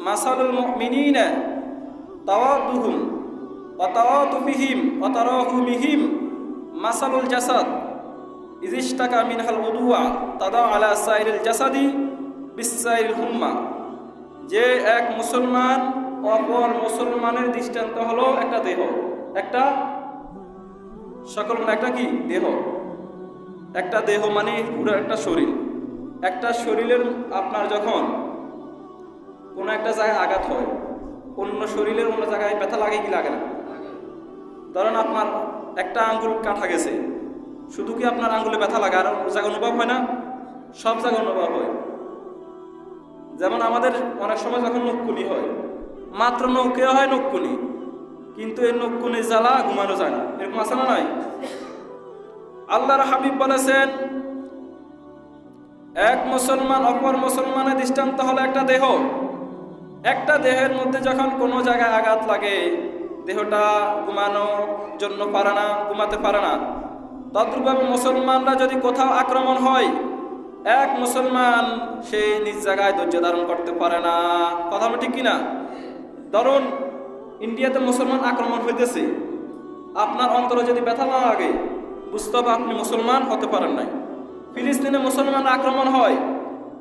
মাসালুল মুমিনিনা তাওয়াদুহুম ওয়া তাওয়াতুফিহিম ওয়া তারাহুমিহিম মাসালুল জাসাদ ইযিশতাকা মিনহাল উদুয়া তাদা আলা সাইরিল জাসাদি বিসাইরিল হুম্মা। যে এক মুসলমান অপর মুসলমানের দৃষ্টান্ত হলো একটা দেহ, একটা সকল মানে একটা কি দেহ, একটা দেহ মানে পুরো একটা শরীর। একটা শরীরের আপনার যখন কোনো একটা জায়গায় আঘাত হয়, অন্য শরীরের অন্য জায়গায় ব্যথা লাগে কি লাগে না? ধরেন আপনার একটা আঙ্গুল কাটা গেছে, শুধু কি আপনার আঙ্গুলে ব্যথা লাগে আর জায়গা অনুভব হয় না? সব জায়গায় অনুভব হয়। যেমন আমাদের অনেক সময় যখন নখকুনি হয়, মাত্র নখে হয় নখকুনি, কিন্তু এই নখকুনি জ্বালা ঘুমানো যায় না, এরকম আছে না নাই? আল্লাহর হাবিব বলেছেন এক মুসলমান অপর মুসলমানের দৃষ্টান্ত হলো একটা দেহ। একটা দেহের মধ্যে যখন কোনো জায়গায় আঘাত লাগে, দেহটা ঘুমানোর জন্য পারে না, ঘুমাতে পারে না। তদ্রূপভাবে মুসলমানরা যদি কোথাও আক্রমণ হয়, এক মুসলমান সেই নিজ জায়গায় ধৈর্য ধারণ করতে পারে না। কথা বলে ঠিক কিনা? ধরুন ইন্ডিয়াতে মুসলমান আক্রমণ হইতেছে, আপনার অন্তরে যদি ব্যথা না লাগে, বুঝতে হবে আপনি মুসলমান হতে পারেন নাই। ফিলিস্তিনে মুসলমানরা আক্রমণ হয়,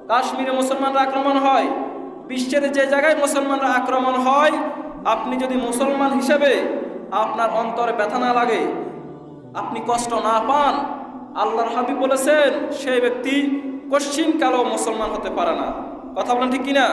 কাশ্মীরে মুসলমানরা আক্রমণ হয়, বিশ্বের যে জায়গায় মুসলমানরা আক্রমণ হয়, আপনি যদি মুসলমান হিসেবে আপনার অন্তরে ব্যথা না লাগে, আপনি কষ্ট না পান, আল্লাহর হাবিব বলেছেন সেই ব্যক্তি কশ্চিন কালো মুসলমান হতে পারে না। কথা বলেন ঠিক কিনা?